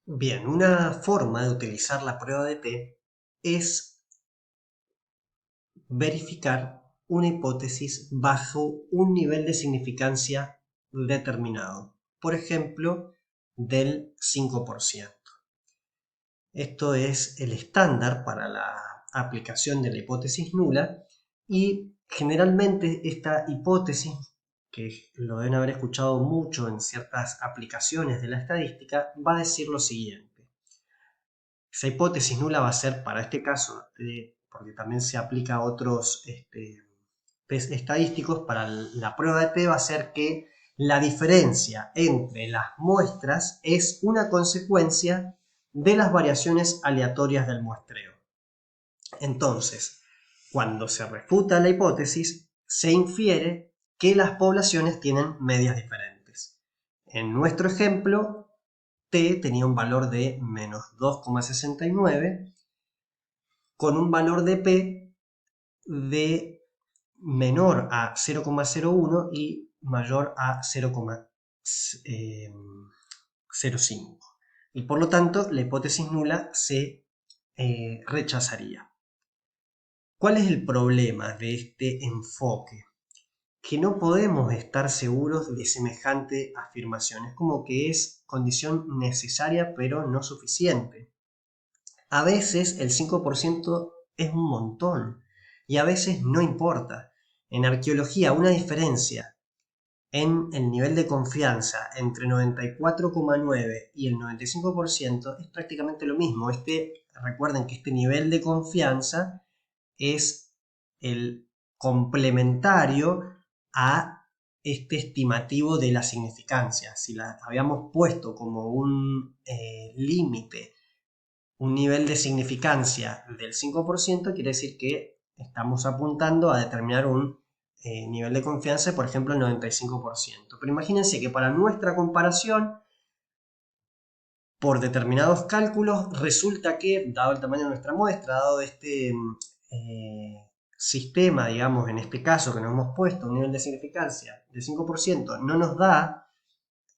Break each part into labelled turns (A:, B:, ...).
A: Bien, una forma de utilizar la prueba de T es verificar una hipótesis bajo un nivel de significancia determinado, por ejemplo, del 5%. Esto es el estándar para la aplicación de la hipótesis nula y generalmente esta hipótesis, que lo deben haber escuchado mucho en ciertas aplicaciones de la estadística, va a decir lo siguiente. Esa hipótesis nula va a ser, para este caso, porque también se aplica a otros test estadísticos, para la prueba de T va a ser que la diferencia entre las muestras es una consecuencia de las variaciones aleatorias del muestreo. Entonces, cuando se refuta la hipótesis, se infiere que las poblaciones tienen medias diferentes. En nuestro ejemplo, T tenía un valor de menos 2,69 con un valor de P de menor a 0,01 y mayor a 0,05. Y por lo tanto, la hipótesis nula se rechazaría. ¿Cuál es el problema de este enfoque? Que no podemos estar seguros de semejante afirmación. Es como que es condición necesaria pero no suficiente. A veces el 5% es un montón y a veces no importa. En arqueología, una diferencia en el nivel de confianza entre 94,9 y el 95% es prácticamente lo mismo. Recuerden que este nivel de confianza es el complementario a este estimativo de la significancia. Si la habíamos puesto como un límite, un nivel de significancia del 5%, quiere decir que estamos apuntando a determinar un nivel de confianza, por ejemplo, el 95%. Pero imagínense que para nuestra comparación, por determinados cálculos, resulta que, dado el tamaño de nuestra muestra, dado este sistema, digamos, en este caso que nos hemos puesto un nivel de significancia del 5%, no nos da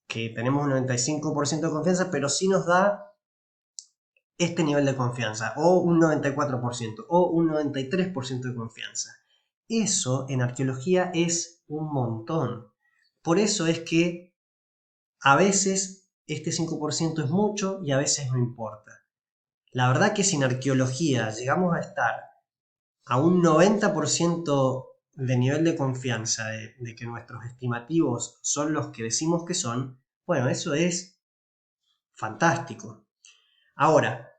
A: que tenemos un 95% de confianza, pero sí nos da este nivel de confianza, o un 94%, o un 93% de confianza. Eso en arqueología es un montón. Por eso es que a veces este 5% es mucho y a veces no importa. La verdad que si en arqueología llegamos a estar a un 90% de nivel de confianza de que nuestros estimativos son los que decimos que son, bueno, eso es fantástico. Ahora,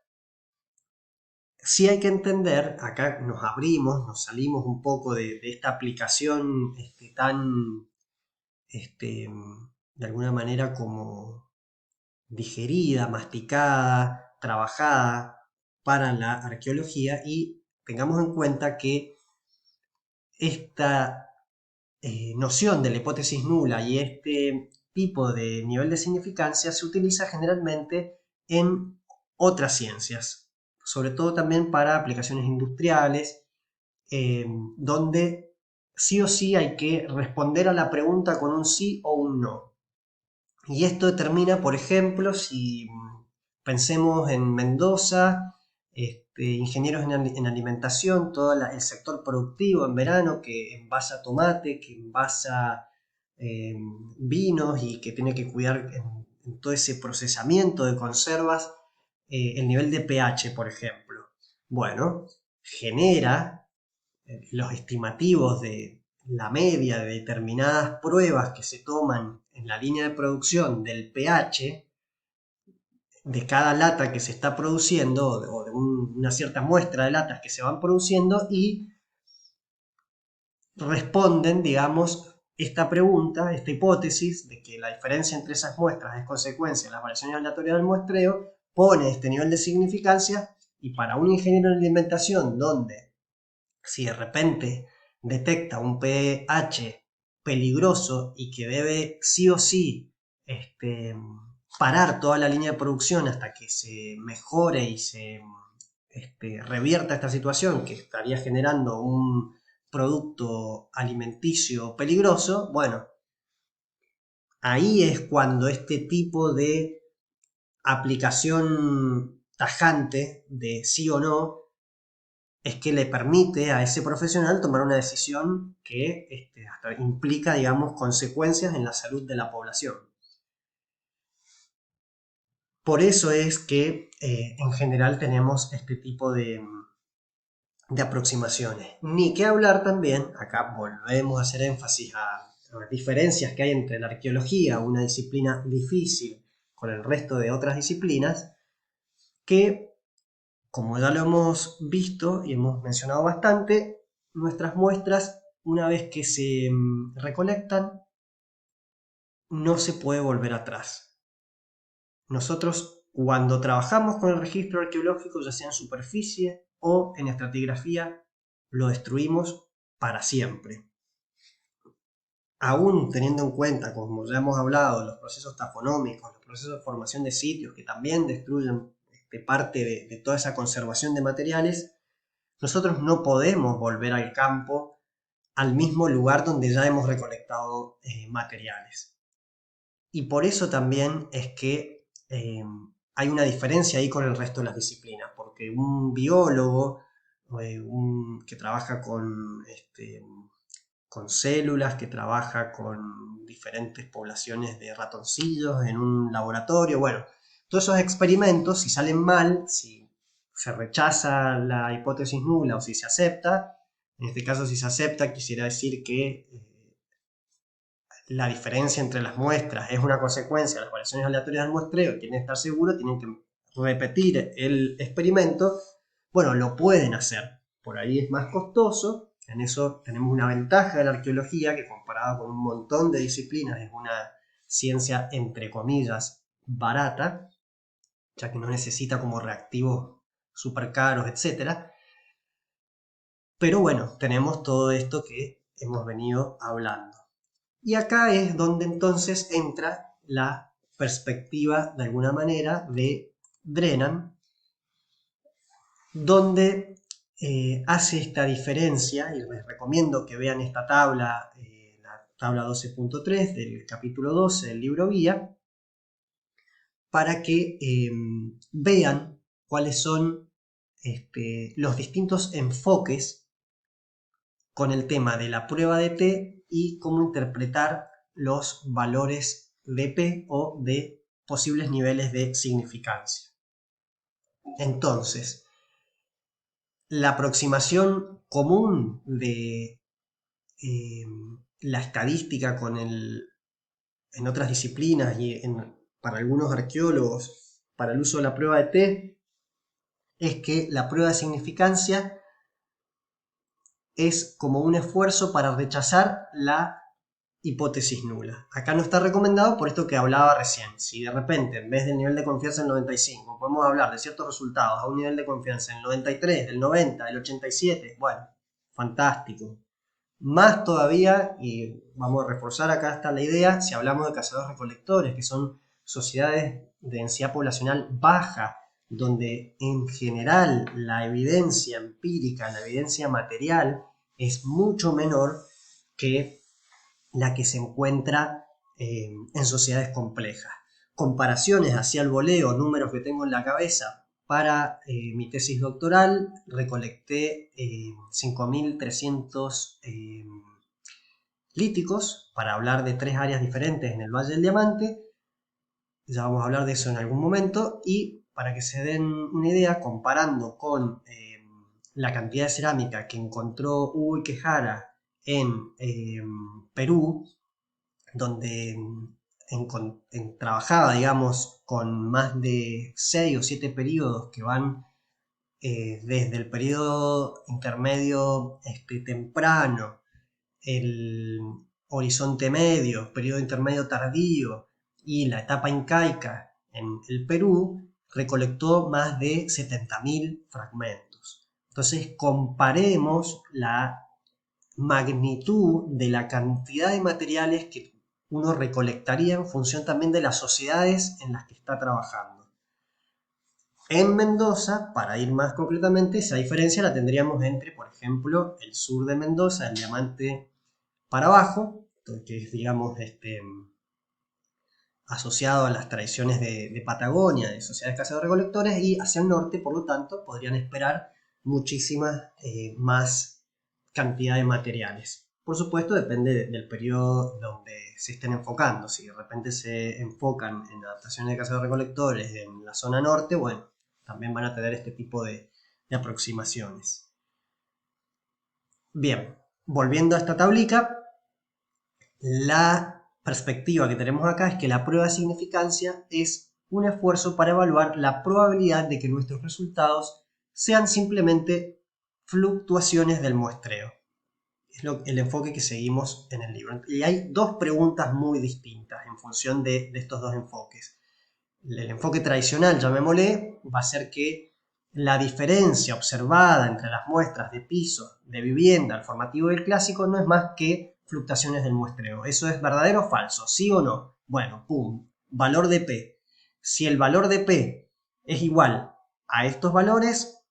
A: sí hay que entender, acá nos abrimos, nos salimos un poco de esta aplicación tan, este, de alguna manera como digerida, masticada, trabajada para la arqueología y tengamos en cuenta que esta noción de la hipótesis nula y este tipo de nivel de significancia se utiliza generalmente en otras ciencias, sobre todo también para aplicaciones industriales, donde sí o sí hay que responder a la pregunta con un sí o un no. Y esto determina, por ejemplo, si pensemos en Mendoza, ingenieros en alimentación, todo el sector productivo en verano que envasa tomate, que envasa eh, vinos y que tiene que cuidar en todo ese procesamiento de conservas el nivel de pH, por ejemplo. Bueno, genera los estimativos de la media de determinadas pruebas que se toman en la línea de producción del pH de cada lata que se está produciendo o de una cierta muestra de latas que se van produciendo y responden, digamos, esta pregunta, esta hipótesis de que la diferencia entre esas muestras es consecuencia de las variaciones aleatorias del muestreo, pone este nivel de significancia y para un ingeniero de alimentación donde si de repente detecta un pH peligroso y que debe sí o sí parar toda la línea de producción hasta que se mejore y se revierta esta situación que estaría generando un producto alimenticio peligroso, bueno, ahí es cuando este tipo de aplicación tajante de sí o no es que le permite a ese profesional tomar una decisión que hasta implica, digamos, consecuencias en la salud de la población. Por eso es que en general tenemos este tipo de aproximaciones. Ni que hablar también, acá volvemos a hacer énfasis a las diferencias que hay entre la arqueología, una disciplina difícil, con el resto de otras disciplinas, que, como ya lo hemos visto y hemos mencionado bastante, nuestras muestras, una vez que se recolectan, no se puede volver atrás. Nosotros, cuando trabajamos con el registro arqueológico, ya sea en superficie o en estratigrafía, lo destruimos para siempre. Aún teniendo en cuenta, como ya hemos hablado, los procesos tafonómicos, los procesos de formación de sitios, que también destruyen parte de toda esa conservación de materiales, nosotros no podemos volver al campo, al mismo lugar donde ya hemos recolectado materiales. Y por eso también es que hay una diferencia ahí con el resto de las disciplinas, porque un biólogo que trabaja con células, que trabaja con diferentes poblaciones de ratoncillos en un laboratorio, bueno, todos esos experimentos, si salen mal, si se rechaza la hipótesis nula o si se acepta, en este caso si se acepta quisiera decir que la diferencia entre las muestras es una consecuencia de las variaciones aleatorias del muestreo y quieren estar seguros, tienen que repetir el experimento, bueno, lo pueden hacer. Por ahí es más costoso, en eso tenemos una ventaja de la arqueología que comparada con un montón de disciplinas es una ciencia entre comillas barata, ya que no necesita como reactivos súper caros, etc. Pero bueno, tenemos todo esto que hemos venido hablando. Y acá es donde entonces entra la perspectiva, de alguna manera, de Brennan, donde hace esta diferencia, y les recomiendo que vean esta tabla, la tabla 12.3 del capítulo 12 del libro guía, para que vean cuáles son los distintos enfoques con el tema de la prueba de T y cómo interpretar los valores de P o de posibles niveles de significancia. Entonces, la aproximación común de la estadística en otras disciplinas y para algunos arqueólogos para el uso de la prueba de T es que la prueba de significancia es como un esfuerzo para rechazar la hipótesis nula. Acá no está recomendado por esto que hablaba recién. Si de repente, en vez del nivel de confianza del 95, podemos hablar de ciertos resultados a un nivel de confianza del 93, del 90, del 87, bueno, fantástico. Más todavía, y vamos a reforzar acá hasta la idea, si hablamos de cazadores-recolectores, que son sociedades de densidad poblacional baja, donde en general la evidencia empírica, la evidencia material, es mucho menor que la que se encuentra en sociedades complejas. Comparaciones hacia el voleo, números que tengo en la cabeza. Para mi tesis doctoral recolecté 5.300 líticos para hablar de 3 áreas diferentes en el Valle del Diamante. Ya vamos a hablar de eso en algún momento. Y para que se den una idea, comparando con la cantidad de cerámica que encontró Hugo Ikehara en Perú, donde trabajaba, digamos, con más de 6 o 7 periodos que van desde el periodo intermedio temprano, el horizonte medio, periodo intermedio tardío y la etapa incaica en el Perú, recolectó más de 70.000 fragmentos. Entonces comparemos la magnitud de la cantidad de materiales que uno recolectaría en función también de las sociedades en las que está trabajando. En Mendoza, para ir más concretamente, esa diferencia la tendríamos entre, por ejemplo, el sur de Mendoza, el Diamante para abajo, que es, digamos, asociado a las tradiciones de Patagonia, de sociedades cazadores-recolectores, y hacia el norte, por lo tanto, podrían esperar muchísima más cantidad de materiales. Por supuesto, depende del periodo donde se estén enfocando. Si de repente se enfocan en adaptaciones de cazadores-recolectores en la zona norte, bueno, también van a tener este tipo de aproximaciones. Bien, volviendo a esta tablica, la perspectiva que tenemos acá es que la prueba de significancia es un esfuerzo para evaluar la probabilidad de que nuestros resultados sean simplemente fluctuaciones del muestreo. Es el enfoque que seguimos en el libro. Y hay dos preguntas muy distintas en función de estos dos enfoques. El enfoque tradicional, llamémosle, va a ser que la diferencia observada entre las muestras de piso de vivienda, el formativo y el clásico, no es más que fluctuaciones del muestreo. ¿Eso es verdadero o falso? ¿Sí o no? Bueno, pum, valor de P. Si el valor de P es igual a estos valores,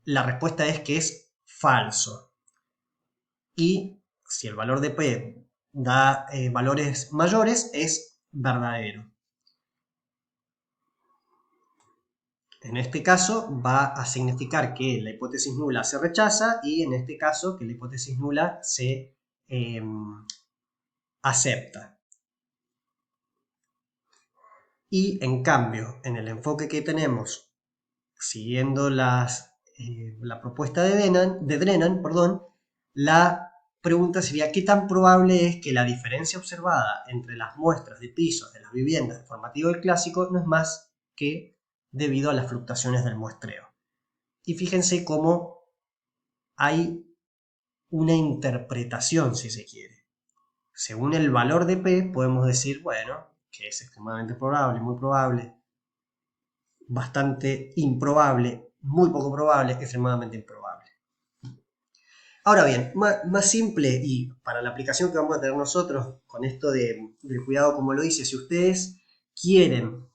A: la respuesta es que es falso. Y si el valor de P da valores mayores, es verdadero. En este caso va a significar que la hipótesis nula se rechaza y en este caso que la hipótesis nula se acepta. Y en cambio, en el enfoque que tenemos, siguiendo la propuesta de Drennan, la pregunta sería ¿qué tan probable es que la diferencia observada entre las muestras de pisos de las viviendas del formativo del clásico no es más que debido a las fluctuaciones del muestreo? Y fíjense cómo hay una interpretación, si se quiere. Según el valor de P, podemos decir, bueno, que es extremadamente probable, muy probable, bastante improbable, muy poco probable, extremadamente improbable. Ahora bien, más simple y para la aplicación que vamos a tener nosotros con esto del cuidado, como lo hice, si ustedes quieren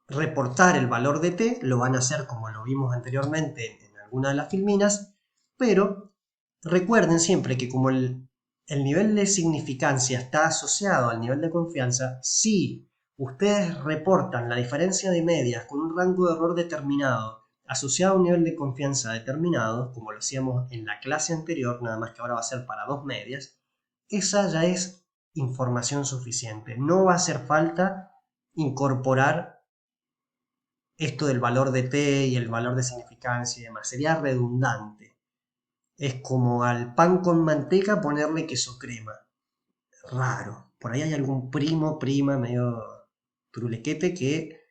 A: reportar el valor de T, lo van a hacer como lo vimos anteriormente en alguna de las filminas, pero recuerden siempre que como el nivel de significancia está asociado al nivel de confianza, si ustedes reportan la diferencia de medias con un rango de error determinado asociado a un nivel de confianza determinado, como lo hacíamos en la clase anterior, nada más que ahora va a ser para 2 medias, esa ya es información suficiente. No va a hacer falta incorporar esto del valor de T y el valor de significancia y demás. Sería redundante. Es como al pan con manteca ponerle queso crema. Raro. Por ahí hay algún prima medio trulequete que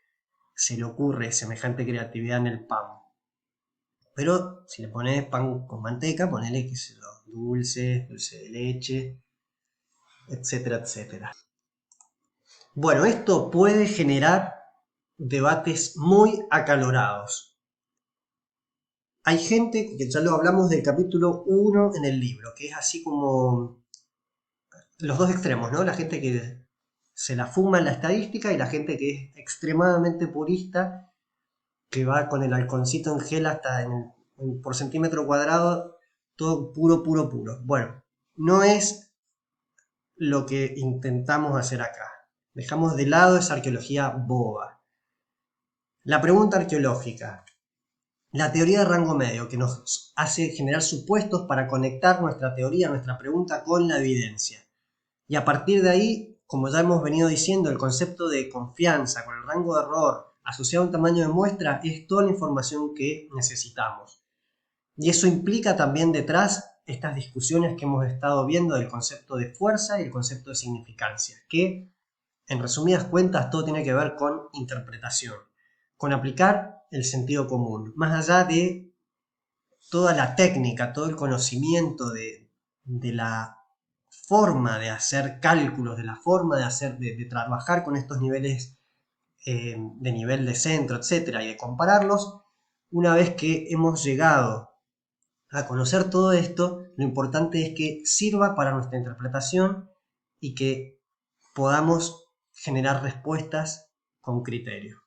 A: se le ocurre semejante creatividad en el pan. Pero si le pones pan con manteca, ponele, qué sé yo, dulce de leche, etcétera, etcétera. Bueno, esto puede generar debates muy acalorados. Hay gente, que ya lo hablamos del capítulo 1 en el libro, que es así como los dos extremos, ¿no? La gente que se la fuma en la estadística y la gente que es extremadamente purista, que va con el halconcito en gel hasta por centímetro cuadrado, todo puro, puro, puro. Bueno, no es lo que intentamos hacer acá. Dejamos de lado esa arqueología boba. La pregunta arqueológica. La teoría de rango medio, que nos hace generar supuestos para conectar nuestra teoría, nuestra pregunta con la evidencia. Y a partir de ahí, como ya hemos venido diciendo, el concepto de confianza con el rango de error asociado a un tamaño de muestra es toda la información que necesitamos. Y eso implica también detrás estas discusiones que hemos estado viendo del concepto de fuerza y el concepto de significancia, que en resumidas cuentas todo tiene que ver con interpretación, con aplicar el sentido común, más allá de toda la técnica, todo el conocimiento de la forma de hacer cálculos, de la forma de trabajar con estos niveles de nivel de centro, etcétera, y de compararlos. Una vez que hemos llegado a conocer todo esto, lo importante es que sirva para nuestra interpretación y que podamos generar respuestas con criterio.